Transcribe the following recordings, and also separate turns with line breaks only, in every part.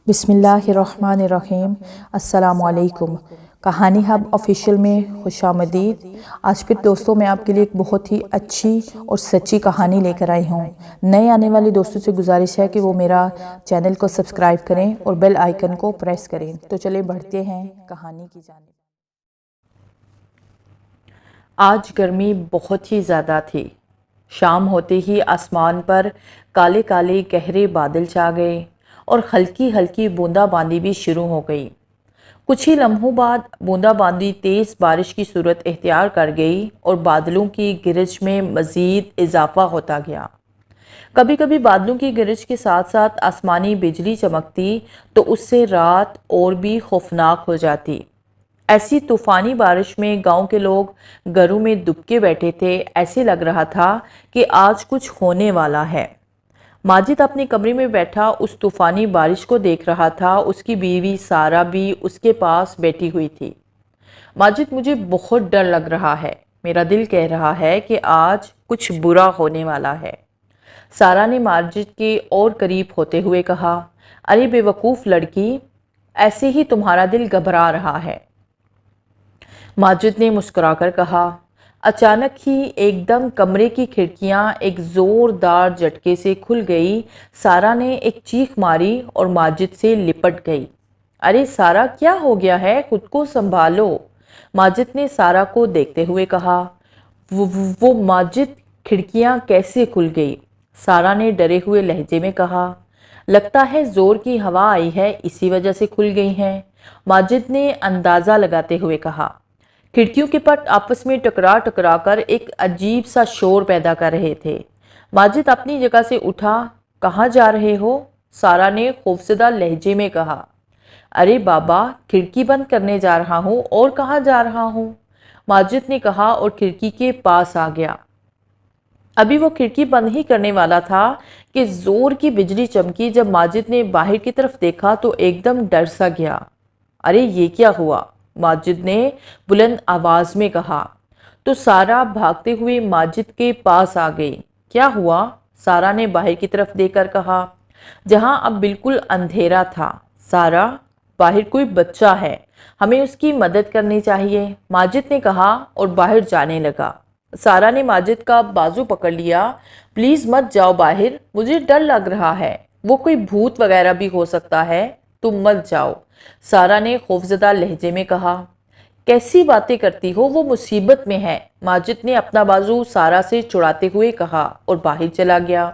बिस्मिल्लाहिर्रहमानिर्रहीम। अस्सलामुअलैकुम। कहानी हब ऑफिशियल में खुशामदीद। आज फिर दोस्तों मैं आपके लिए एक बहुत ही अच्छी और सच्ची कहानी लेकर आई हूँ। नए आने वाले दोस्तों से गुजारिश है कि वो मेरा चैनल को सब्सक्राइब करें और बेल आइकन को प्रेस करें। तो चलिए बढ़ते हैं कहानी की जानिब। आज गर्मी बहुत ही ज़्यादा थी। शाम होते ही आसमान पर काले काले गहरे बादल छा गए और हल्की हल्की बूंदाबांदी भी शुरू हो गई। कुछ ही लम्हों बाद बूंदाबांदी तेज़ बारिश की सूरत इख्तियार कर गई और बादलों की गिरज में मज़ीद इजाफा होता गया। कभी कभी बादलों की गिरज के साथ साथ आसमानी बिजली चमकती तो उससे रात और भी खौफनाक हो जाती। ऐसी तूफ़ानी बारिश में गांव के लोग घरों में दुबके बैठे थे। ऐसे लग रहा था कि आज कुछ होने वाला है। माजिद अपने कमरे में बैठा उस तूफ़ानी बारिश को देख रहा था। उसकी बीवी सारा भी उसके पास बैठी हुई थी। माजिद, मुझे बहुत डर लग रहा है। मेरा दिल कह रहा है कि आज कुछ बुरा होने वाला है। सारा ने माजिद के और करीब होते हुए कहा, अरे बेवकूफ़ लड़की, ऐसे ही तुम्हारा दिल घबरा रहा है। माजिद ने मुस्कुराकर कहा। अचानक ही एकदम कमरे की खिड़कियां एक ज़ोरदार झटके से खुल गई। सारा ने एक चीख मारी और माजिद से लिपट गई। अरे सारा, क्या हो गया है? खुद को संभालो, माजिद ने सारा को देखते हुए कहा। वो माजिद, खिड़कियां कैसे खुल गई? सारा ने डरे हुए लहजे में कहा। लगता है ज़ोर की हवा आई है, इसी वजह से खुल गई हैं, माजिद ने अंदाज़ा लगाते हुए कहा। खिड़कियों के पट आपस में टकरा टकरा कर एक अजीब सा शोर पैदा कर रहे थे। माजिद अपनी जगह से उठा। कहाँ जा रहे हो? सारा ने खौफजदा लहजे में कहा। अरे बाबा, खिड़की बंद करने जा रहा हूँ। और कहाँ जा रहा हूँ? माजिद ने कहा और खिड़की के पास आ गया। अभी वो खिड़की बंद ही करने वाला था कि जोर की बिजली चमकी। जब माजिद ने बाहर की तरफ देखा तो एकदम डर सा गया। अरे ये क्या हुआ? माजिद ने बुलंद आवाज में कहा। तो सारा भागते हुए माजिद के पास आ गई। क्या हुआ? सारा ने बाहर की तरफ देखकर कहा, जहां अब बिल्कुल अंधेरा था। सारा, बाहर कोई बच्चा है, हमें उसकी मदद करनी चाहिए, माजिद ने कहा और बाहर जाने लगा। सारा ने माजिद का बाजू पकड़ लिया। प्लीज मत जाओ बाहर, मुझे डर लग रहा है, वो कोई भूत वगैरह भी हो सकता है, तुम मत जाओ, सारा ने खौफजदा लहजे में कहा। कैसी बातें करती हो, वो मुसीबत में है, माजिद ने अपना बाजू सारा से छुड़ाते हुए कहा और बाहर चला गया।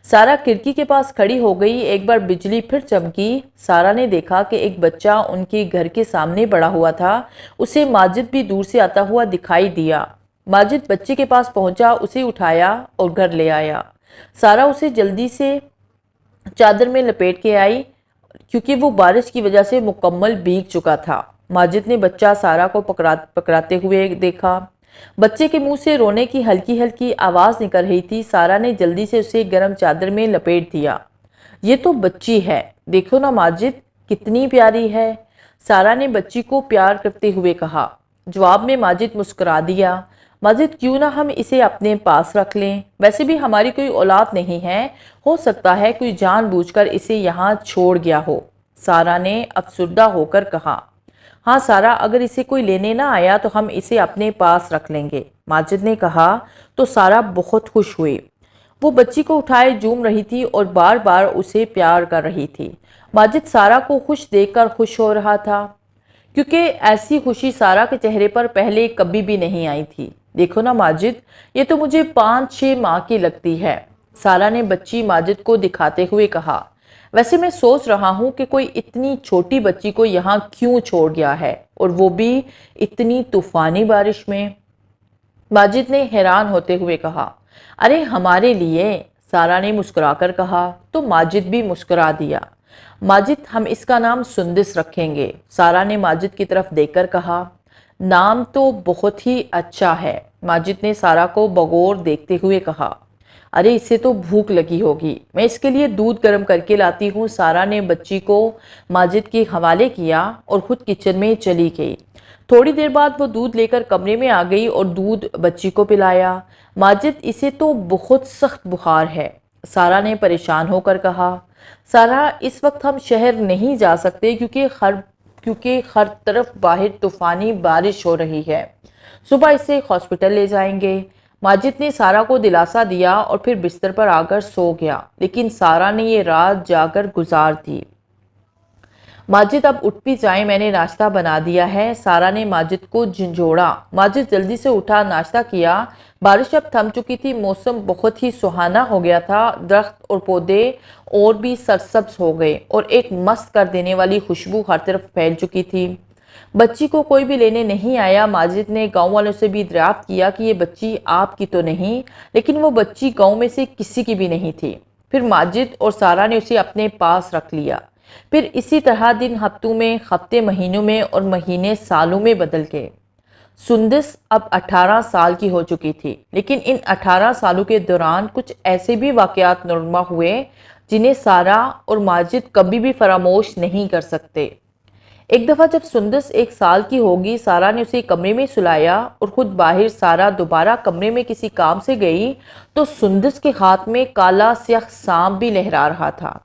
सारा खिड़की के पास खड़ी हो गई। एक बार बिजली फिर चमकी। सारा ने देखा कि एक बच्चा उनके घर के सामने पड़ा हुआ था। उसे माजिद भी दूर से आता हुआ दिखाई दिया। माजिद बच्चे के पास पहुंचा, उसे उठाया और घर ले आया। सारा उसे जल्दी से चादर में लपेट के आई क्योंकि वो बारिश की वजह से मुकम्मल भीग चुका था। माजिद ने बच्चा सारा को पकड़ाते हुए देखा। बच्चे के मुंह से रोने की हल्की हल्की आवाज़ निकल रही थी। सारा ने जल्दी से उसे गर्म चादर में लपेट दिया। ये तो बच्ची है, देखो ना माजिद, कितनी प्यारी है, सारा ने बच्ची को प्यार करते हुए कहा। जवाब में माजिद मुस्कुरा दिया। माजिद, क्यों ना हम इसे अपने पास रख लें, वैसे भी हमारी कोई औलाद नहीं है, हो सकता है कोई जानबूझकर इसे यहाँ छोड़ गया हो, सारा ने अफसुर्दा होकर कहा। हाँ सारा, अगर इसे कोई लेने ना आया तो हम इसे अपने पास रख लेंगे, माजिद ने कहा। तो सारा बहुत खुश हुई। वो बच्ची को उठाए झूम रही थी और बार बार उसे प्यार कर रही थी। माजिद सारा को खुश देखकर खुश हो रहा था क्योंकि ऐसी खुशी सारा के चेहरे पर पहले कभी भी नहीं आई थी। देखो ना माजिद, ये तो मुझे 5-6 माह की लगती है, सारा ने बच्ची माजिद को दिखाते हुए कहा। वैसे मैं सोच रहा हूँ कि कोई इतनी छोटी बच्ची को यहाँ क्यों छोड़ गया है, और वो भी इतनी तूफानी बारिश में, माजिद ने हैरान होते हुए कहा। अरे हमारे लिए, सारा ने मुस्कुराकर कहा। तो माजिद भी मुस्कुरा दिया। माजिद, हम इसका नाम सुंदस रखेंगे, सारा ने माजिद की तरफ देखकर कहा। नाम तो बहुत ही अच्छा है, माजिद ने सारा को बगौर देखते हुए कहा। अरे इसे तो भूख लगी होगी, मैं इसके लिए दूध गर्म करके लाती हूँ, सारा ने बच्ची को माजिद के हवाले किया और खुद किचन में चली गई। थोड़ी देर बाद वो दूध लेकर कमरे में आ गई और दूध बच्ची को पिलाया। माजिद, इसे तो बहुत सख्त बुखार है, सारा ने परेशान होकर कहा। सारा, इस वक्त हम शहर नहीं जा सकते क्योंकि हर तरफ बाहर तूफानी बारिश हो रही है। सुबह इसे हॉस्पिटल ले जाएंगे। माजिद ने सारा को दिलासा दिया और फिर बिस्तर पर आकर सो गया। लेकिन सारा ने ये रात जाकर गुजार दी। माजिद अब उठ भी जाए, मैंने नाश्ता बना दिया है। सारा ने माजिद को झंझोड़ा। माजिद जल्दी से उठा, नाश्ता किया। बारिश अब थम चुकी थी। मौसम बहुत ही सुहाना हो गया था। दरख्त और पौधे और भी सरसब्ज हो गए और एक मस्त कर देने वाली खुशबू हर तरफ फैल चुकी थी। बच्ची को कोई भी लेने नहीं आया। माजिद ने गांव वालों से भी दरियाफ्त किया कि ये बच्ची आपकी तो नहीं, लेकिन वो बच्ची गांव में से किसी की भी नहीं थी। फिर माजिद और सारा ने उसे अपने पास रख लिया। फिर इसी तरह दिन हफ्तों में, हफ्ते महीनों में और महीने सालों में बदल गए। सुंदस अब 18 साल की हो चुकी थी, लेकिन इन 18 सालों के दौरान कुछ ऐसे भी वाकयात नुरमा हुए जिन्हें सारा और माजिद कभी भी फरामोश नहीं कर सकते। एक दफ़ा जब सुंदस 1 साल की होगी, सारा ने उसे कमरे में सुलाया और खुद बाहर। सारा दोबारा कमरे में किसी काम से गई तो सुंदस के हाथ में काला स्याह सांप भी लहरा रहा था,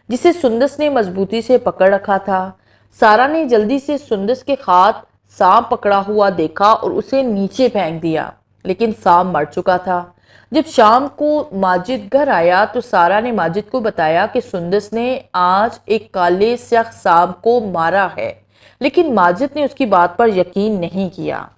जिसे सुंदस ने मजबूती से पकड़ रखा था। सारा ने जल्दी से सुंदस के हाथ सांप पकड़ा हुआ देखा और उसे नीचे फेंक दिया, लेकिन सांप मर चुका था। जब शाम को माजिद घर आया तो सारा ने माजिद को बताया कि सुंदस ने आज एक काले स्याह सांप को मारा है, लेकिन माजिद ने उसकी बात पर यकीन नहीं किया।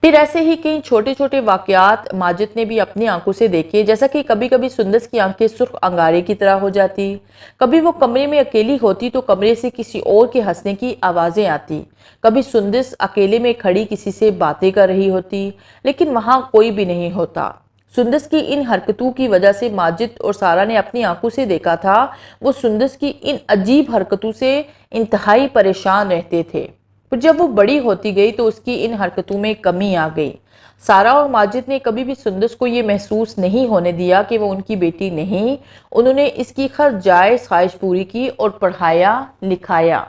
फिर ऐसे ही कई छोटे छोटे वाकयात माजिद ने भी अपनी आंखों से देखे, जैसा कि कभी कभी सुंदस की आंखें सुर्ख अंगारे की तरह हो जाती, कभी वो कमरे में अकेली होती तो कमरे से किसी और के हंसने की आवाज़ें आती, कभी सुंदस अकेले में खड़ी किसी से बातें कर रही होती, लेकिन वहाँ कोई भी नहीं होता। सुंदस की इन हरकतों की वजह से माजिद और सारा ने अपनी आंखों से देखा था। वो सुंदस की इन अजीब हरकतों से इंतहाई परेशान रहते थे। पर जब वो बड़ी होती गई तो उसकी इन हरकतों में कमी आ गई। सारा और माजिद ने कभी भी सुंदस को ये महसूस नहीं होने दिया कि वो उनकी बेटी नहीं। उन्होंने इसकी हर जायज़ ख्वाहिश पूरी की और पढ़ाया लिखाया।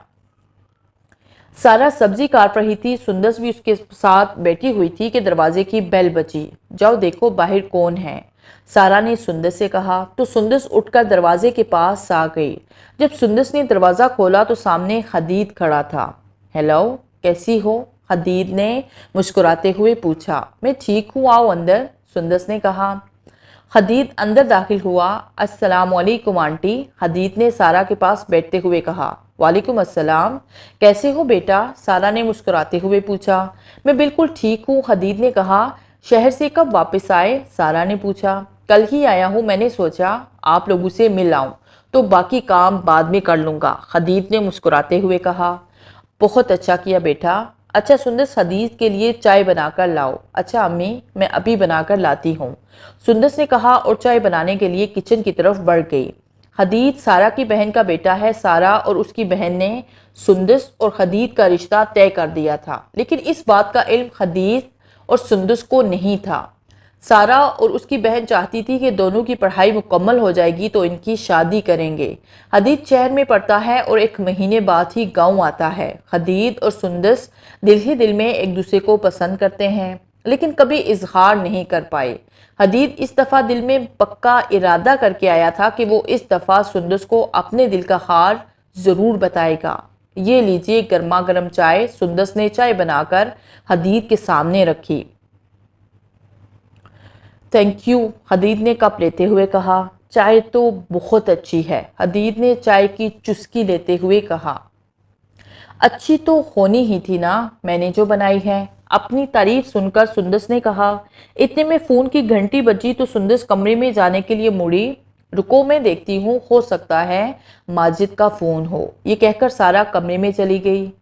सारा सब्जी काट रही थी। सुंदस भी उसके साथ बैठी हुई थी कि दरवाजे की बेल बजी। जाओ देखो बाहर कौन है, सारा ने सुंदस से कहा। तो सुंदस उठकर दरवाजे के पास आ गई। जब सुंदस ने दरवाज़ा खोला तो सामने हदीद खड़ा था। हेलो, कैसी हो? हदीद ने मुस्कुराते हुए पूछा। मैं ठीक हूँ, आओ अंदर, सुंदस ने कहा। हदीद अंदर दाखिल हुआ। अस्सलाम वालेकुम आंटी, हदीद ने सारा के पास बैठते हुए कहा। वालेकुम अस्सलाम, कैसे हो बेटा? सारा ने मुस्कुराते हुए पूछा। मैं बिल्कुल ठीक हूँ, हदीद ने कहा। शहर से कब वापस आए? सारा ने पूछा। कल ही आया हूँ, मैंने सोचा आप लोगों से मिल आऊँ, तो बाकी काम बाद में कर लूँगा, हदीद ने मुस्कुराते हुए कहा। बहुत अच्छा किया बेटा। अच्छा सुंदस, हदीद के लिए चाय बनाकर लाओ। अच्छा अम्मी, मैं अभी बनाकर लाती हूँ, सुंदस ने कहा और चाय बनाने के लिए किचन की तरफ बढ़ गई। हदीद सारा की बहन का बेटा है। सारा और उसकी बहन ने सुंदस और हदीद का रिश्ता तय कर दिया था, लेकिन इस बात का इल्म हदीद और सुंदस को नहीं था। सारा और उसकी बहन चाहती थी कि दोनों की पढ़ाई मुकम्मल हो जाएगी तो इनकी शादी करेंगे। हदीद शहर में पढ़ता है और 1 महीने बाद ही गांव आता है। हदीद और सुंदस दिल ही दिल में एक दूसरे को पसंद करते हैं, लेकिन कभी इजहार नहीं कर पाए। हदीद इस दफ़ा दिल में पक्का इरादा करके आया था कि वो इस दफ़ा सुंदस को अपने दिल का हाल ज़रूर बताएगा। ये लीजिए गर्मा गर्म चाय, सुंदस ने चाय बनाकर हदीद के सामने रखी। थैंक यू, हदीद ने कप लेते हुए कहा। चाय तो बहुत अच्छी है, हदीद ने चाय की चुस्की लेते हुए कहा। अच्छी तो होनी ही थी ना, मैंने जो बनाई है, अपनी तारीफ सुनकर सुंदस ने कहा। इतने में फ़ोन की घंटी बजी तो सुंदस कमरे में जाने के लिए मुड़ी। रुको मैं देखती हूँ, हो सकता है माजिद का फ़ोन हो, ये कहकर सारा कमरे में चली गई।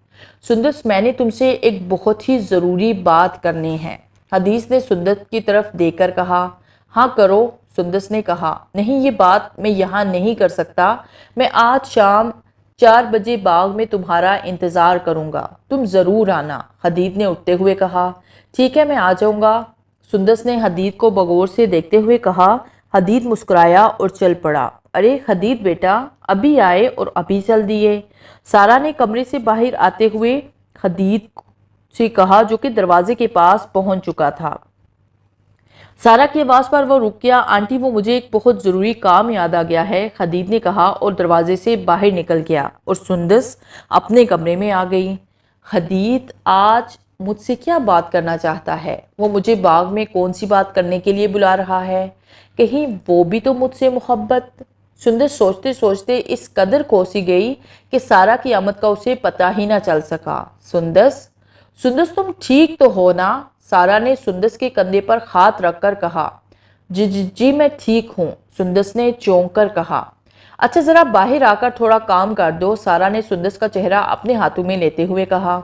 सुंदस, मैंने तुमसे एक बहुत ही ज़रूरी बात करनी है, हदीस ने सुंदस की तरफ देखकर कहा। हाँ करो, सुंदस ने कहा। नहीं, ये बात मैं यहाँ नहीं कर सकता। मैं आज शाम 4 बजे बाग में तुम्हारा इंतज़ार करूँगा, तुम ज़रूर आना, हदीद ने उठते हुए कहा। ठीक है, मैं आ जाऊँगा, सुंदस ने हदीद को बगौर से देखते हुए कहा। हदीद मुस्कुराया और चल पड़ा। अरे हदीद बेटा, अभी आए और अभी चल दिए, सारा ने कमरे से बाहर आते हुए हदीद से कहा, जो कि दरवाजे के पास पहुंच चुका था। सारा की आवाज़ पर वो रुक गया। आंटी, वो मुझे एक बहुत ज़रूरी काम याद आ गया है, खदीज ने कहा और दरवाजे से बाहर निकल गया और सुंदस अपने कमरे में आ गई। खदीज आज मुझसे क्या बात करना चाहता है? वो मुझे बाग में कौन सी बात करने के लिए बुला रहा है? कहीं वो भी तो मुझसे मोहब्बत। सुंदस सोचते सोचते इस कदर कोसी गई कि सारा की आमद का उसे पता ही ना चल सका। सुंदस, सुंदस तुम ठीक तो हो ना? सारा ने सुंदस के कंधे पर हाथ रखकर कहा। जी जी जी, मैं ठीक हूँ, सुंदस ने चौंक कर कहा। अच्छा, जरा बाहर आकर थोड़ा काम कर दो, सारा ने सुंदस का चेहरा अपने हाथों में लेते हुए कहा।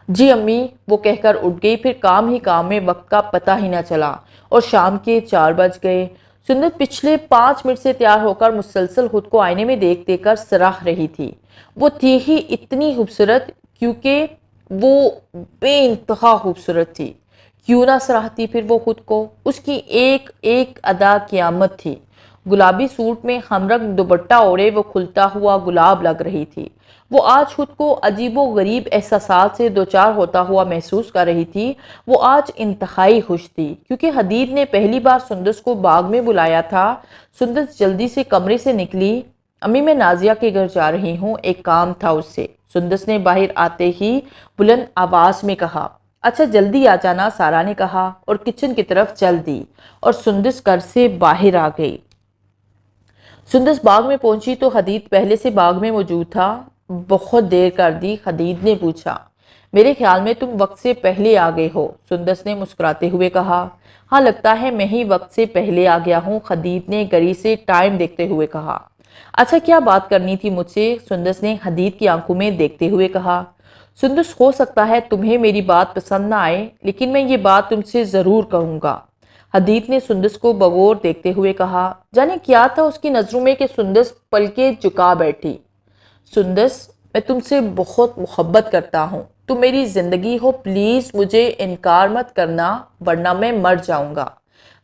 जी अम्मी, वो कहकर उठ गई। फिर काम ही काम में वक्त का पता ही ना चला और शाम के 4 बज गए। सुंदर पिछले 5 मिनट से तैयार होकर मुसलसल खुद को आईने में देख देख कर सराह रही थी। वो थी ही इतनी खूबसूरत, क्योंकि वो बेइंतहा खूबसूरत थी। क्यों ना सराहती फिर वो खुद को? उसकी एक एक अदा क़यामत थी। गुलाबी सूट में हमरंग दुपट्टा ओढ़े वो खुलता हुआ गुलाब लग रही थी। वो आज खुद को अजीबो गरीब एहसासात से दोचार होता हुआ महसूस कर रही थी। वो आज इंतहाई खुश थी क्योंकि हदीद ने पहली बार सुंदस को बाग में बुलाया था। सुंदस जल्दी से कमरे से निकली। अम्मी, मैं नाजिया के घर जा रही हूँ, एक काम था उससे, सुंदस ने बाहर आते ही बुलंद आवाज में कहा। अच्छा, जल्दी आ जाना, सारा ने कहा और किचन की तरफ चल दी और सुंदस घर से बाहर आ गई। सुंदस बाग में पहुंची तो हदीद पहले से बाग में मौजूद था। बहुत देर कर दी, हदीद ने पूछा। मेरे ख्याल में तुम वक्त से पहले आ गए हो, सुंदस ने मुस्कुराते हुए कहा। हाँ, लगता है मैं ही वक्त से पहले आ गया हूँ, हदीद ने घड़ी से टाइम देखते हुए कहा। अच्छा, क्या बात करनी थी मुझसे? सुंदस ने हदीद की आंखों में देखते हुए कहा। सुंदस, हो सकता है तुम्हें मेरी बात पसंद ना आए, लेकिन मैं ये बात तुमसे ज़रूर कहूँगा, हदीद ने सुंदस को बगौर देखते हुए कहा। जाने क्या था उसकी नज़रों में कि सुंदस पलके झुका बैठी। सुंदस, मैं तुमसे बहुत मोहब्बत करता हूँ, तुम मेरी ज़िंदगी हो, प्लीज़ मुझे इनकार मत करना वरना मैं मर जाऊँगा।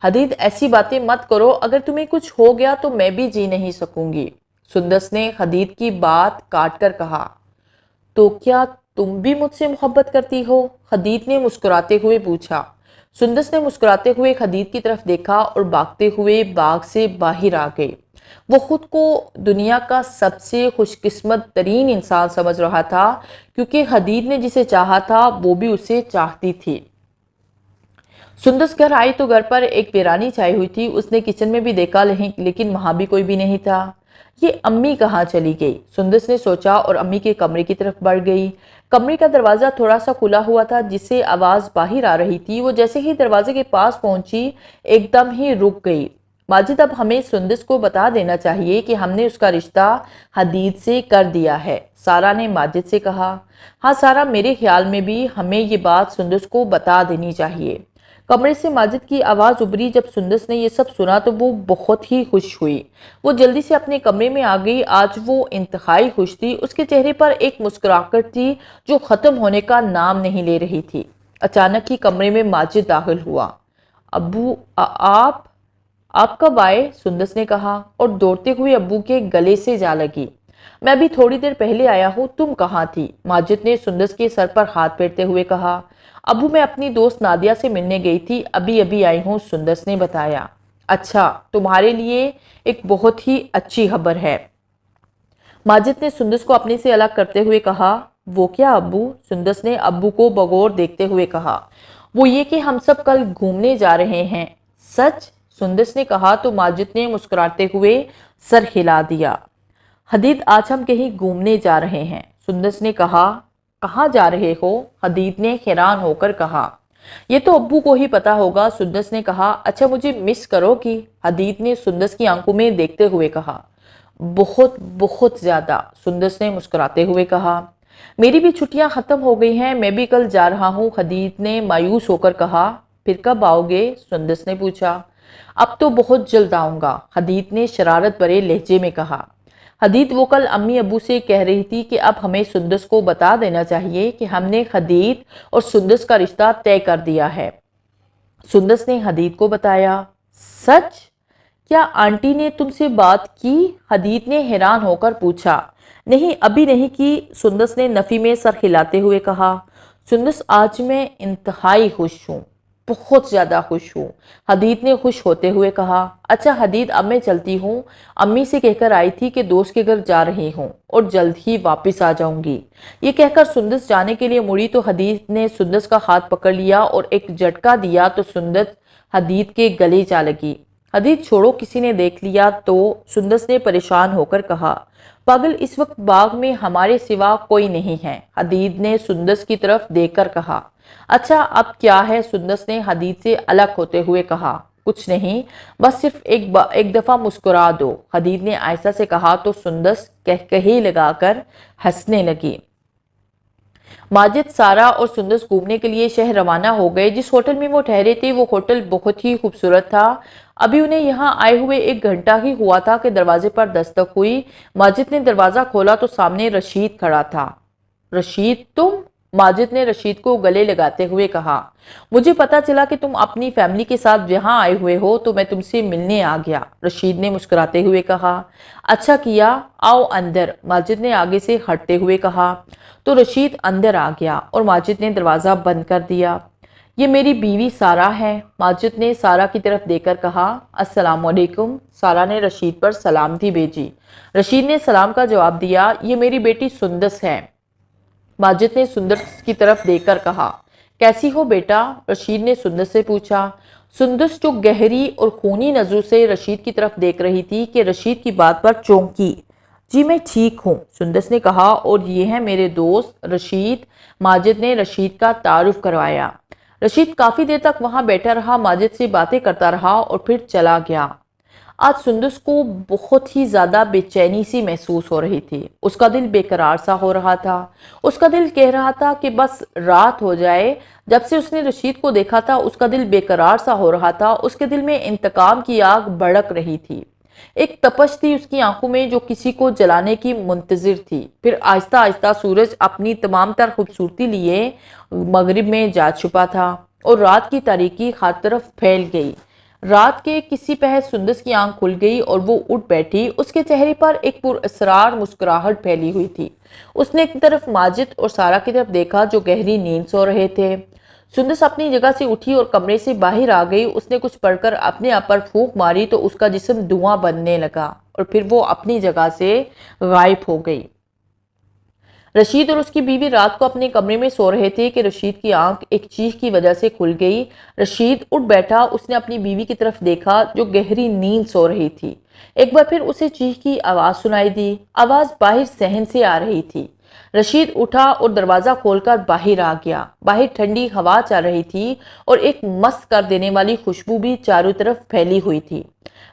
हदीद, ऐसी बातें मत करो, अगर तुम्हें कुछ हो गया तो मैं भी जी नहीं सकूंगी, सुंदस ने हदीद की बात काट कर कहा। तो क्या तुम भी मुझसे मोहब्बत करती हो? हदीद ने मुस्कुराते हुए पूछा। सुंदस ने मुस्कुराते हुए हदीद की तरफ देखा और भागते हुए बाग से बाहर आ गई। वो खुद को दुनिया का सबसे खुशकिस्मत तरीन इंसान समझ रहा था क्योंकि हदीद ने जिसे चाहा था वो भी उसे चाहती थी। सुंदस घर आई तो घर पर एक वीरानी छाई हुई थी। उसने किचन में भी देखा, लेकिन वहां भी कोई भी नहीं था। ये अम्मी कहाँ चली गई? सुंदस ने सोचा और अम्मी के कमरे की तरफ बढ़ गई। कमरे का दरवाजा थोड़ा सा खुला हुआ था जिससे आवाज बाहर आ रही थी। वो जैसे ही दरवाजे के पास पहुंची एकदम ही रुक गई। माजिद, अब हमें सुंदस को बता देना चाहिए कि हमने उसका रिश्ता हदीद से कर दिया है, सारा ने माजिद से कहा। हाँ सारा, मेरे ख्याल में भी हमें ये बात सुंदस को बता देनी चाहिए। कमरे से माजिद की आवाज़ उभरी। जब सुंदस ने यह सब सुना तो वो बहुत ही खुश हुई। वो जल्दी से अपने कमरे में आ गई। आज वो इंतहाई खुश थी। उसके चेहरे पर एक मुस्कुराहट थी जो ख़त्म होने का नाम नहीं ले रही थी। अचानक ही कमरे में माजिद दाखिल हुआ। अब्बू, आप कब आए? सुंदस ने कहा और दौड़ते हुए अब्बू के गले से जा लगी। मैं अभी थोड़ी देर पहले आया हूँ, तुम कहाँ थी? माजिद ने सुंदस के सर पर हाथ फेरते हुए कहा। अबू, मैं अपनी दोस्त नादिया से मिलने गई थी, अभी अभी आई हूँ, सुंदस ने बताया। अच्छा, तुम्हारे लिए एक बहुत ही अच्छी खबर है, माजिद ने सुंदस को अपने से अलग करते हुए कहा। वो क्या अब्बू? सुंदस ने अब्बू को बगौर देखते हुए कहा। वो ये कि हम सब कल घूमने जा रहे हैं। सच? सुंदस ने कहा तो माजिद ने मुस्कुराते हुए सर हिला दिया। हदीद, आज हम कहीं घूमने जा रहे हैं, सुंदस ने कहा। कहाँ जा रहे हो? हदीद ने हैरान होकर कहा। ये तो अब्बू को ही पता होगा, सुंदस ने कहा। अच्छा, मुझे मिस करोगी? हदीद ने सुंदस की आंखों में देखते हुए कहा। बहुत बहुत ज्यादा, सुंदस ने मुस्कुराते हुए कहा। मेरी भी छुट्टियां खत्म हो गई हैं, मैं भी कल जा रहा हूँ, हदीद ने मायूस होकर कहा। फिर कब आओगे? सुंदस ने पूछा। अब तो बहुत जल्द आऊंगा, हदीद ने शरारत भरे लहजे में कहा। हदीद, वो कल अम्मी अबू से कह रही थी कि अब हमें सुंदस को बता देना चाहिए कि हमने हदीद और सुंदस का रिश्ता तय कर दिया है, सुंदस ने हदीद को बताया। सच? क्या आंटी ने तुमसे बात की? हदीद ने हैरान होकर पूछा। नहीं, अभी नहीं की, सुंदस ने नफी में सर हिलाते हुए कहा। सुंदस, आज मैं इंतहाई खुश हूँ। बहुत ज़्यादा खुश हूँ। हदीद ने खुश होते हुए कहा, अच्छा हदीद, अब मैं चलती हूँ। अम्मी से कहकर आई थी कि दोस्त के घर जा रही हूँ और जल्द ही वापस आ जाऊंगी। ये कहकर सुंदस जाने के लिए मुड़ी तो हदीद ने सुंदस का हाथ पकड़ लिया और एक झटका दिया तो सुंदस हदीद के गले जा लगी। हदीद, छोड़ो, किसी ने देख लिया तो, सुंदस ने परेशान होकर कहा। पागल, इस वक्त बाग में हमारे सिवा कोई नहीं है, हदीद ने सुंदस की तरफ देखकर कहा। अच्छा, अब क्या है, सुंदस ने हदीद से अलग होते हुए कहा। कुछ नहीं, बस सिर्फ एक दफा मुस्कुरा दो, हदीद ने आयशा से कहा तो सुंदस कहकही लगाकर हंसने लगी। माजिद, सारा और सुंदस घूमने के लिए शहर रवाना हो गए। जिस होटल में वो ठहरे थे वो होटल बहुत ही खूबसूरत था। अभी उन्हें यहाँ आए हुए 1 घंटा ही हुआ था कि दरवाजे पर दस्तक हुई। माजिद ने दरवाजा खोला तो सामने रशीद खड़ा था। रशीद, तुम? माजिद ने रशीद को गले लगाते हुए कहा, मुझे पता चला कि तुम अपनी फैमिली के साथ यहाँ आए हुए हो तो मैं तुमसे मिलने आ गया। रशीद ने मुस्कुराते हुए कहा। अच्छा किया, आओ अंदर, माजिद ने आगे से हटते हुए कहा। तो रशीद अंदर आ गया और माजिद ने दरवाज़ा बंद कर दिया। ये मेरी बीवी सारा है, माजिद ने सारा की तरफ देखकर कहा। अस्सलाम वालेकुम। सारा ने रशीद पर सलामती भेजी। रशीद ने सलाम का जवाब दिया। ये मेरी बेटी सुंदस है, माजिद ने सुंदस की तरफ देखकर कहा। कैसी हो बेटा? रशीद ने सुंदस से पूछा। सुंदस जो गहरी और खूनी नजरों से रशीद की तरफ देख रही थी कि रशीद की बात पर चौंकी। जी मैं ठीक हूँ, सुंदस ने कहा, और ये है मेरे दोस्त रशीद। माजिद ने रशीद का तारुफ करवाया। रशीद काफ़ी देर तक वहाँ बैठा रहा, माजिद से बातें करता रहा और फिर चला गया। आज सुंदस को बहुत ही ज़्यादा बेचैनी सी महसूस हो रही थी। उसका दिल बेकरार सा हो रहा था। उसका दिल कह रहा था कि बस रात हो जाए। जब से उसने रशीद को देखा था उसका दिल बेकरार सा हो रहा था। उसके दिल में इंतकाम की आग भड़क रही थी। एक तपश थी उसकी आंखों में जो किसी को जलाने की मुंतजिर थी। फिर आहिस्ता आहिस्ता सूरज अपनी तमाम तर खूबसूरती लिए मगरिब में जा छुपा था और रात की तारीकी हर तरफ फैल गई। रात के किसी पहर सुंदस की आंख खुल गई और वो उठ बैठी। उसके चेहरे पर एक पुरअसरार मुस्कुराहट फैली हुई थी। उसने एक तरफ माजिद और सारा की तरफ देखा जो गहरी नींद सो रहे थे। सुंदस अपनी जगह से उठी और कमरे से बाहर आ गई। उसने कुछ पढ़कर अपने आप पर फूंक मारी तो उसका जिस्म धुआं बनने लगा और फिर वो अपनी जगह से गायब हो गई। रशीद और उसकी बीवी रात को अपने कमरे में सो रहे थे कि रशीद की आंख एक चीख की वजह से खुल गई। रशीद उठ बैठा। उसने अपनी बीवी की तरफ देखा जो गहरी नींद सो रही थी। एक बार फिर उसे चीख की आवाज़ सुनाई दी। आवाज़ बाहर सहन से आ रही थी। रशीद उठा और दरवाज़ा खोलकर बाहर आ गया। बाहर ठंडी हवा चल रही थी और एक मस्त कर देने वाली खुशबू भी चारों तरफ फैली हुई थी।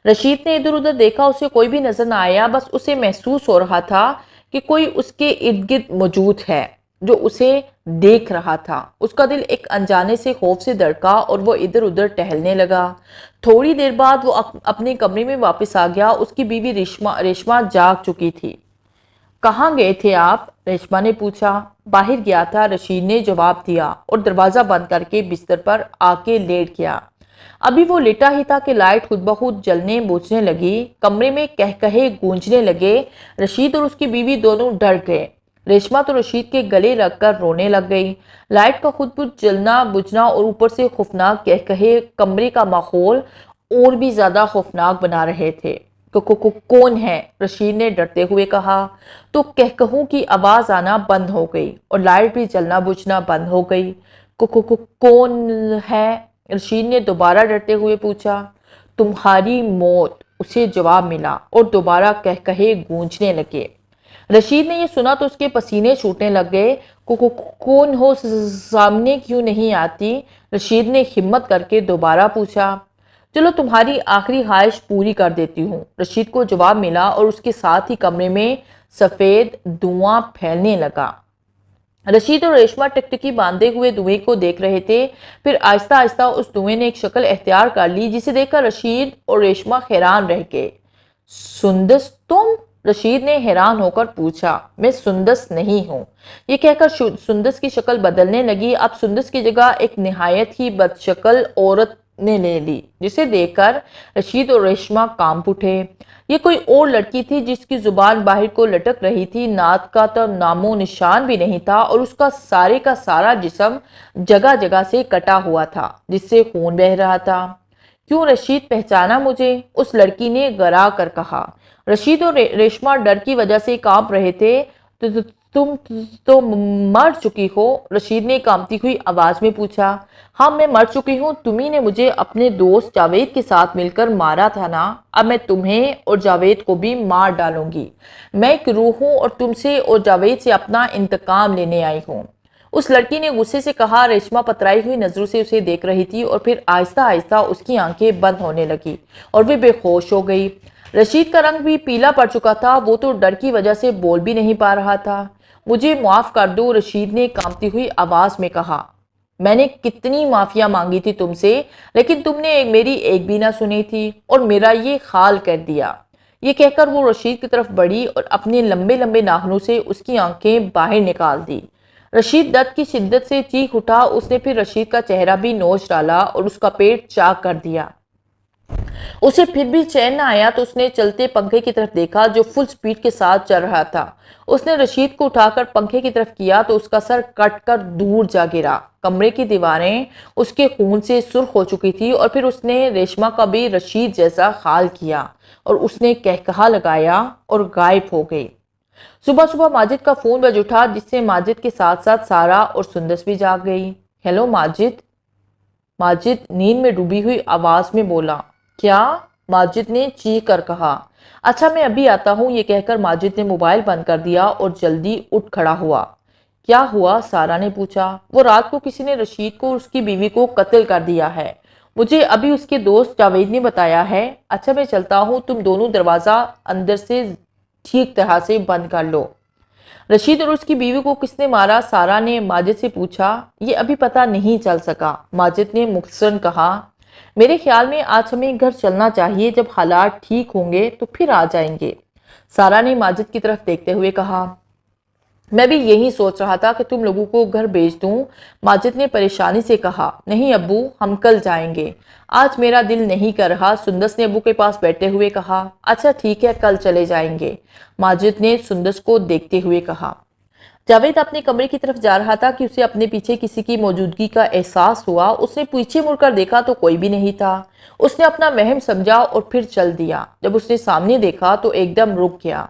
रशीद ने इधर उधर देखा, उसे कोई भी नजर न आया। बस उसे महसूस हो रहा था कि कोई उसके इर्द गिर्द मौजूद है जो उसे देख रहा था। उसका दिल एक अनजाने से खौफ से धड़का और वो इधर उधर टहलने लगा। थोड़ी देर बाद वो अपने कमरे में वापस आ गया। उसकी बीवी रेशमा जाग चुकी थी। कहाँ गए थे आप? रेशमा ने पूछा। बाहर गया था, रशीद ने जवाब दिया और दरवाज़ा बंद करके बिस्तर पर आके लेट गया। अभी वो लेटा ही था कि लाइट खुद ब खुद जलने बुझने लगी। कमरे में कहकहे गूंजने लगे। रशीद और उसकी बीवी दोनों डर गए। रेशमा तो रशीद के गले लगकर रोने लग गई। लाइट का खुद बुझ जलना बुझना और ऊपर से खौफनाक कहकहे कमरे का माहौल और भी ज्यादा खौफनाक बना रहे थे। कौन है? रशीद ने डरते हुए कहा। तो कहकहों की आवाज आना बंद हो गई और लाइट भी जलना बुझना बंद हो गई। कौन है? रशीद ने दोबारा डरते हुए पूछा। तुम्हारी मौत, उसे जवाब मिला और दोबारा कहकहे गूंजने लगे। रशीद ने यह सुना तो उसके पसीने छूटने लग गए। कौन हो, सामने क्यों नहीं आती? रशीद ने हिम्मत करके दोबारा पूछा। चलो तुम्हारी आखिरी ख्वाहिश पूरी कर देती हूँ, रशीद को जवाब मिला और उसके साथ ही कमरे में सफेद धुआं फैलने लगा। रशीद और रेशमा टिकटिकी बांधे हुए धुएं को देख रहे थे। फिर आहिस्ता आहिस्ता उस धुएं ने एक शक्ल एख्तियार कर ली जिसे देखकर रशीद और रेशमा हैरान रह गए। सुंदस तुम? रशीद ने हैरान होकर पूछा। मैं सुंदस नहीं हूँ। ये कहकर सुंदस की शक्ल बदलने लगी। अब सुंदस की जगह एक निहायत ही बदशक्ल औरत ने ले ली, जिसे देखकर रशीद और रेशमा कांप उठे। ये कोई और लड़की थी जिसकी जुबान बाहर को लटक रही थी, नाक का तो नामो निशान भी नहीं था और उसका सारे का सारा जिस्म जगह जगह से कटा हुआ था जिससे खून बह रहा था। क्यों रशीद, पहचाना मुझे? उस लड़की ने गरा कर कहा। रशीद और रेशमा डर की वजह से कांप रहे थे। तुम तो मर चुकी हो? रशीद ने कांपती हुई आवाज में पूछा। हाँ, मैं मर चुकी हूँ। तुम्ही ने मुझे अपने दोस्त जावेद के साथ मिलकर मारा था ना? अब मैं तुम्हें और जावेद को भी मार डालूंगी। मैं एक रूह हूँ और तुमसे और जावेद से अपना इंतकाम लेने आई हूँ। उस लड़की ने गुस्से से कहा। रेशमा पतराई हुई नजरों से उसे देख रही थी और फिर आहिस्ता आहिस्ता उसकी आंखें बंद होने लगी और वे बेहोश हो गई। रशीद का रंग भी पीला पड़ चुका था। वो तो डर की वजह से बोल भी नहीं पा रहा था। मुझे माफ कर दो, रशीद ने कांपती हुई आवाज में कहा। मैंने कितनी माफिया मांगी थी तुमसे, लेकिन तुमने मेरी एक भी ना सुनी थी और मेरा ये हाल कर दिया। ये कहकर वो रशीद की तरफ बढ़ी और अपने लंबे लंबे नाखूनों से उसकी आंखें बाहर निकाल दी। रशीद दर्द की शिद्दत से चीख उठा। उसने फिर रशीद का चेहरा भी नोच डाला और उसका पेट चाक कर दिया। उसे फिर भी चैन न आया तो उसने चलते पंखे की तरफ देखा जो फुल स्पीड के साथ चल रहा था। उसने रशीद को उठाकर पंखे की तरफ किया तो उसका सर कट कर दूर जा गिरा। कमरे की दीवारें उसके खून से सुर्ख हो चुकी थी और फिर उसने रेशमा का भी रशीद जैसा हाल किया और उसने कहकहा लगाया और गायब हो गई। सुबह सुबह माजिद का फोन बज उठा, जिससे माजिद के साथ साथ सारा और सुंदस भी जाग गई। हेलो माजिद, माजिद नींद में डूबी हुई आवाज में बोला। क्या? माजिद ने चीख कर कहा। अच्छा, मैं अभी आता हूँ, ये कहकर माजिद ने मोबाइल बंद कर दिया और जल्दी उठ खड़ा हुआ। क्या हुआ? सारा ने पूछा। वो रात को किसी ने रशीद को और उसकी बीवी को कत्ल कर दिया है। मुझे अभी उसके दोस्त जावेद ने बताया है। अच्छा, मैं चलता हूँ, तुम दोनों दरवाजा अंदर से ठीक तरह से बंद कर लो। रशीद और उसकी बीवी को किसने मारा? सारा ने माजिद से पूछा। ये अभी पता नहीं चल सका, माजिद ने मुख्तसरन कहा। मेरे ख्याल में आज हमें घर चलना चाहिए, जब हालात ठीक होंगे तो फिर आ जाएंगे। सारा ने माजिद की तरफ देखते हुए कहा। मैं भी यही सोच रहा था कि तुम लोगों को घर भेज दूं, माजिद ने परेशानी से कहा। नहीं अब्बू, हम कल जाएंगे, आज मेरा दिल नहीं कर रहा, सुंदस ने अब्बू के पास बैठे हुए कहा। अच्छा ठीक है, कल चले जाएंगे, माजिद ने सुंदस को देखते हुए कहा। जावेद अपने कमरे की तरफ जा रहा था कि उसे अपने पीछे किसी की मौजूदगी का एहसास हुआ। उसने पीछे मुड़कर देखा तो कोई भी नहीं था। उसने अपना वहम समझा और फिर चल दिया। जब उसने सामने देखा तो एकदम रुक गया।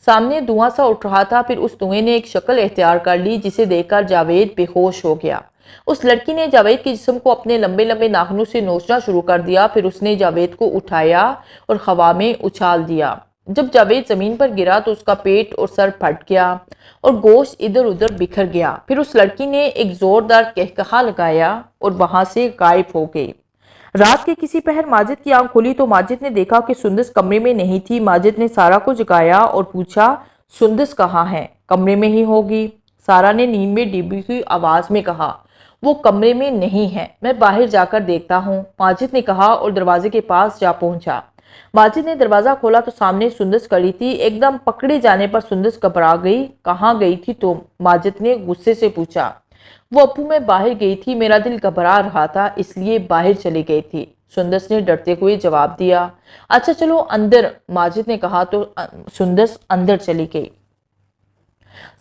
सामने धुआं सा उठ रहा था। फिर उस धुएं ने एक शक्ल इख्तियार कर ली, जिसे देखकर जावेद बेहोश हो गया। उस लड़की ने जावेद के जिस्म को अपने लंबे लंबे नाखूनों से नोचना शुरू कर दिया। फिर उसने जावेद को उठाया और हवा में उछाल दिया। जब जावेद जमीन पर गिरा तो उसका पेट और सर फट गया और गोश्त इधर उधर बिखर गया। फिर उस लड़की ने एक जोरदार कहकहा लगाया और वहां से गायब हो गई। रात के किसी पहर माजिद की आंख खुली तो माजिद ने देखा कि सुंदस कमरे में नहीं थी। माजिद ने सारा को जगाया और पूछा, सुंदस कहाँ है? कमरे में ही होगी, सारा ने नींद में डूबी हुई आवाज में कहा। वो कमरे में नहीं है, मैं बाहर जाकर देखता हूँ, माजिद ने कहा और दरवाजे के पास जा पहुंचा। माजिद ने दरवाजा खोला तो सामने सुंदस खड़ी थी। एकदम पकड़े जाने पर सुंदस घबरा गई। कहाँ गई थी तुम? माजिद ने गुस्से से पूछा। वो अप्पू, मैं बाहर गई थी, मेरा दिल घबरा रहा था इसलिए बाहर चली गई थी, सुंदस ने डरते हुए जवाब दिया। अच्छा चलो अंदर, माजिद ने कहा तो सुंदस अंदर चली गई।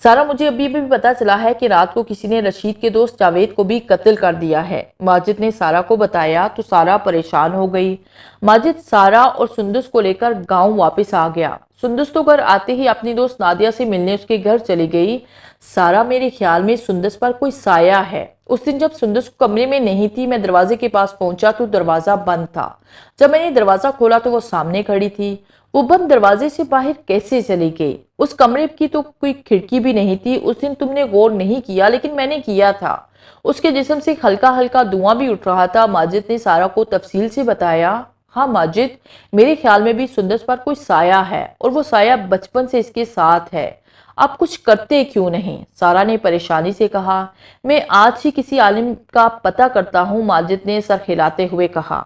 सारा, मुझे अभी भी पता चला है कि रात को किसी ने रशीद के दोस्त जावेद को भी कत्ल कर दिया है, माजिद ने सारा को बताया तो सारा परेशान हो गई। माजिद सारा और सुंदस को लेकर गांव वापस आ गया। सुंदस तो घर आते ही अपनी दोस्त नादिया से मिलने उसके घर चली गई। सारा, मेरे ख्याल में सुंदस पर कोई साया है। उस दिन जब सुंदस कमरे में नहीं थी, मैं दरवाजे के पास पहुंचा तो दरवाजा बंद था। जब मैंने दरवाजा खोला तो वो सामने खड़ी थी। वो बंद दरवाजे से बाहर कैसे चली गई? उस कमरे की तो कोई खिड़की भी नहीं थी। उस दिन तुमने गौर नहीं किया, लेकिन मैंने किया था। उसके जिस्म से हल्का हल्का धुआं भी उठ रहा था, माजिद ने सारा को तफसील से बताया। हाँ माजिद, मेरे ख्याल में भी सुंदस पर कोई साया है और वो साया बचपन से इसके साथ है। आप कुछ करते क्यों नहीं? सारा ने परेशानी से कहा। मैं आज ही किसी आलिम का पता करता हूँ, माजिद ने सर हिलाते हुए कहा।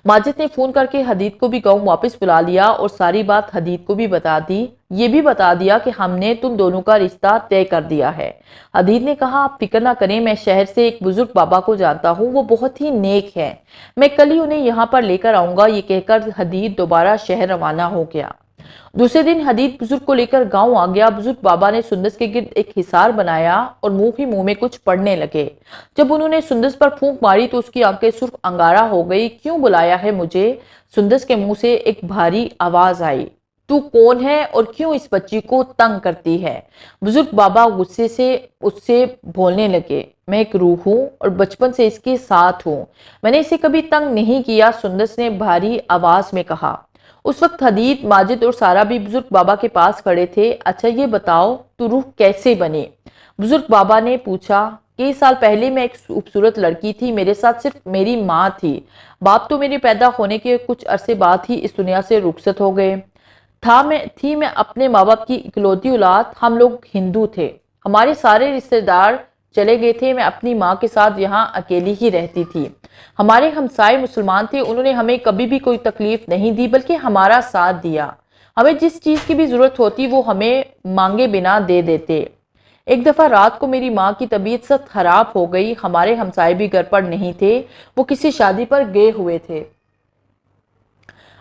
माजिद ने फोन करके हदीद को भी गांव वापस बुला लिया और सारी बात हदीद को भी बता दी। ये भी बता दिया कि हमने तुम दोनों का रिश्ता तय कर दिया है। हदीद ने कहा, आप फिक्र ना करें, मैं शहर से एक बुजुर्ग बाबा को जानता हूँ, वो बहुत ही नेक है, मैं कल ही उन्हें यहाँ पर लेकर आऊंगा। ये कहकर हदीद दोबारा शहर रवाना हो गया। दूसरे दिन हदीद बुजुर्ग को लेकर गांव आ गया। बुजुर्ग बाबा ने सुंदस के गिर्द एक हिसार बनाया और मुंह ही मुंह में कुछ पढ़ने लगे। जब उन्होंने सुंदस पर फूंक मारी तो उसकी आंखें सुर्ख अंगारा हो गई। क्यों बुलाया है मुझे? सुंदस के मुंह से एक भारी आवाज आई। तू कौन है और क्यों इस बच्ची को तंग करती है? बुजुर्ग बाबा गुस्से से उससे बोलने लगे, मैं एक रूह हूं और बचपन से इसके साथ हूं, मैंने इसे कभी तंग नहीं किया, सुंदस ने भारी आवाज में कहा। उस वक्त हदीद, माजिद और सारा भी बुजुर्ग बाबा के पास खड़े थे। अच्छा ये बताओ, तू रूह कैसे बनी? बुजुर्ग बाबा ने पूछा। कई साल पहले मैं एक खूबसूरत लड़की थी, मेरे साथ सिर्फ मेरी माँ थी। बाप तो मेरे पैदा होने के कुछ अरसे बाद ही इस दुनिया से रुखसत हो गए। मैं अपने माँ बाप की इकलौती औलाद। हम लोग हिंदू थे, हमारे सारे रिश्तेदार चले गए थे, मैं अपनी माँ के साथ यहाँ अकेली ही रहती थी। हमारे हमसाए मुसलमान थे, उन्होंने हमें कभी भी कोई तकलीफ नहीं दी बल्कि हमारा साथ दिया। हमें जिस चीज़ की भी ज़रूरत होती वो हमें मांगे बिना दे देते। एक दफ़ा रात को मेरी माँ की तबीयत सख्त खराब हो गई। हमारे हमसाए भी घर पर नहीं थे, वो किसी शादी पर गए हुए थे।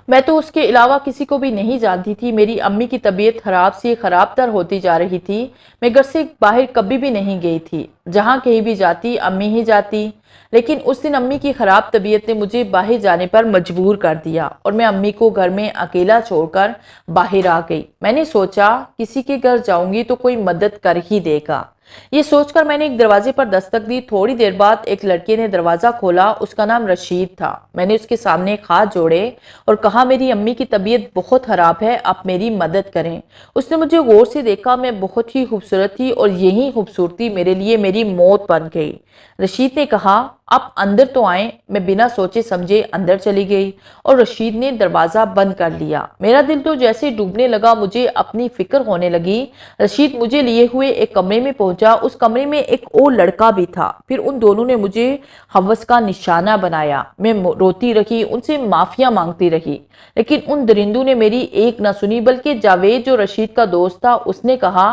मैं तो उसके अलावा किसी को भी नहीं जानती थी। मेरी अम्मी की तबीयत खराब से खराब तर होती जा रही थी। मैं घर से बाहर कभी भी नहीं गई थी, जहाँ कहीं भी जाती अम्मी ही जाती। लेकिन उस दिन अम्मी की खराब तबीयत ने मुझे बाहर जाने पर मजबूर कर दिया और मैं अम्मी को घर में अकेला छोड़कर बाहर आ गई। मैंने सोचा किसी के घर जाऊंगी तो कोई मदद कर ही देगा। ये सोचकर मैंने एक दरवाजे पर दस्तक दी। थोड़ी देर बाद एक लड़के ने दरवाजा खोला। उसका नाम रशीद था। मैंने उसके सामने हाथ जोड़े और कहा, मेरी अम्मी की तबीयत बहुत खराब है, आप मेरी मदद करें। उसने मुझे गौर से देखा। मैं बहुत ही खूबसूरत थी और यही खूबसूरती मेरे लिए मेरी मौत बन गई। रशीद ने कहा, आप अंदर तो आए। मैं बिना सोचे समझे अंदर चली गई और रशीद ने दरवाजा बंद कर लिया। मेरा दिल तो जैसे डूबने लगा, मुझे अपनी फिक्र होने लगी। रशीद मुझे लिए हुए एक कमरे में पहुंचा। उस कमरे में एक और लड़का भी था। फिर उन दोनों ने मुझे हवस का निशाना बनाया। मैं रोती रही, उनसे माफिया मांगती रही, लेकिन उन दरिंदों ने मेरी एक ना सुनी। बल्कि जावेद जो रशीद का दोस्त था, उसने कहा,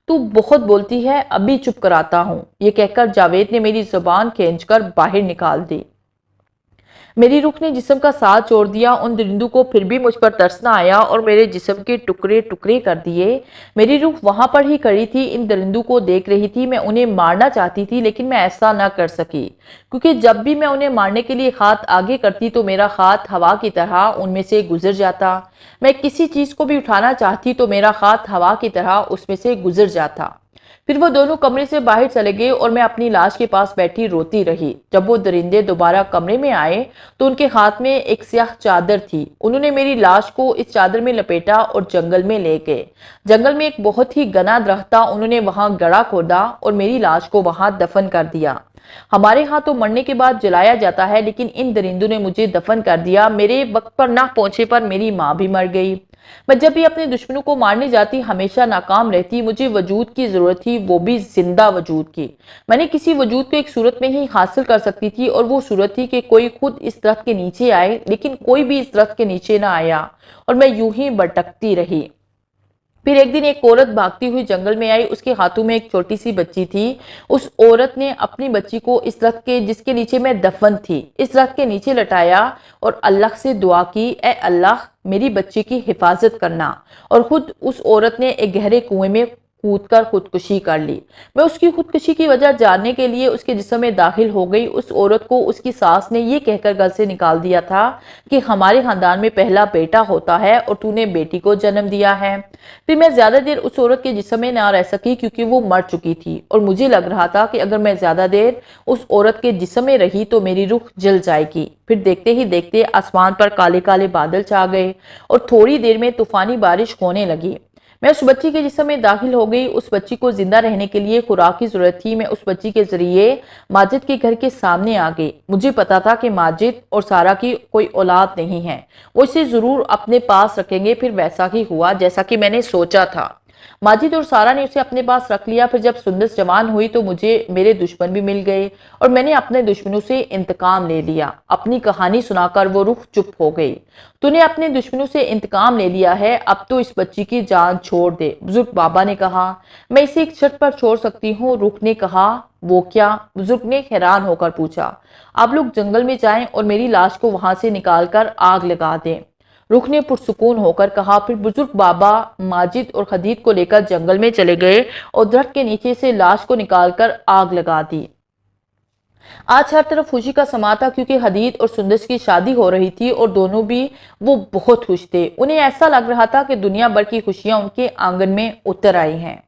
तू बहुत बोलती है, अभी चुप कराता हूं। ये कहकर जावेद ने मेरी जुबान खींचकर बाहर निकाल दी। मेरी रूह ने जिस्म का साथ छोड़ दिया। उन दरिंदों को फिर भी मुझ पर तरस न आया और मेरे जिस्म के टुकड़े टुकड़े कर दिए। मेरी रूह वहां पर ही खड़ी थी, इन दरिंदों को देख रही थी। मैं उन्हें मारना चाहती थी, लेकिन मैं ऐसा न कर सकी, क्योंकि जब भी मैं उन्हें मारने के लिए हाथ आगे करती तो मेरा हाथ हवा की तरह उनमें से गुजर जाता। मैं किसी चीज को भी उठाना चाहती तो मेरा हाथ हवा की तरह उसमें से गुजर जाता। फिर वो दोनों कमरे से बाहर चले गए और मैं अपनी लाश के पास बैठी रोती रही। जब वो दरिंदे दोबारा कमरे में आए तो उनके हाथ में एक स्याह चादर थी। उन्होंने मेरी लाश को इस चादर में लपेटा और जंगल में ले गए। जंगल में एक बहुत ही घना दरख्त था। उन्होंने वहां गड़ा खोदा और मेरी लाश को वहां दफन कर दिया। हमारे यहाँ तो मरने के बाद जलाया जाता है, लेकिन इन दरिंदों ने मुझे दफन कर दिया। मेरे वक्त पर ना पहुंचे पर मेरी माँ भी मर गई। मैं जब भी अपने दुश्मनों को मारने जाती हमेशा नाकाम रहती। मुझे वजूद की जरूरत थी, वो भी जिंदा वजूद की। मैंने किसी वजूद को एक सूरत में ही हासिल कर सकती थी और वो सूरत थी कि कोई खुद इस दरख्त के नीचे आए, लेकिन कोई भी इस दरख्त के नीचे ना आया और मैं यूं ही भटकती रही। फिर एक दिन एक औरत भागती हुई जंगल में आई। उसके हाथों में एक छोटी सी बच्ची थी। उस औरत ने अपनी बच्ची को इस दरख्त के जिसके नीचे मैं दफन थी, इस दरख्त के नीचे लटाया और अल्लाह से दुआ की, ए अल्लाह मेरी बच्ची की हिफाजत करना। और खुद उस औरत ने एक गहरे कुएं में कूदकर खुदकुशी कर ली। मैं उसकी खुदकुशी की वजह जानने के लिए उसके जिस्म में दाखिल हो गई। उस औरत को उसकी सास ने ये कहकर गल से निकाल दिया था कि हमारे खानदान में पहला बेटा होता है और तूने बेटी को जन्म दिया है। फिर मैं ज्यादा देर उस औरत के जिस्म में ना रह सकी, क्योंकि वो मर चुकी थी और मुझे लग रहा था कि अगर मैं ज्यादा देर उस औरत के जिस्म में रही तो मेरी रूह जल जाएगी। फिर देखते ही देखते आसमान पर काले काले बादल छा गए और थोड़ी देर में तूफानी बारिश होने लगी। मैं उस बच्ची के जिस्म में दाखिल हो गई। उस बच्ची को जिंदा रहने के लिए खुराक की जरूरत थी। मैं उस बच्ची के जरिए माजिद के घर के सामने आ गई। मुझे पता था कि माजिद और सारा की कोई औलाद नहीं है, वो इसे जरूर अपने पास रखेंगे। फिर वैसा ही हुआ जैसा कि मैंने सोचा था। माजिद और सारा ने उसे अपने पास रख लिया। फिर जब सुंदस जवान हुई तो मुझे मेरे दुश्मन भी मिल गए और मैंने अपने दुश्मनों से इंतकाम ले लिया। अपनी कहानी सुनाकर वो रुख चुप हो गई। तूने अपने दुश्मनों से इंतकाम ले लिया है, अब तो इस बच्ची की जान छोड़ दे, बुजुर्ग बाबा ने कहा। मैं इसे एक शर्त पर छोड़ सकती हूँ, रुख ने कहा। वो क्या? बुजुर्ग ने हैरान होकर पूछा। आप लोग जंगल में जाएं और मेरी लाश को वहां से निकालकर आग लगा दें, रुख ने पुरसुकून होकर कहा। फिर बुजुर्ग बाबा माजिद और खदीज को लेकर जंगल में चले गए और दरख्त के नीचे से लाश को निकालकर आग लगा दी। आज हर तरफ खुशी का समा था, क्योंकि हदीद और सुंदस की शादी हो रही थी और दोनों भी वो बहुत खुश थे। उन्हें ऐसा लग रहा था कि दुनिया भर की खुशियां उनके आंगन में उतर आई हैं।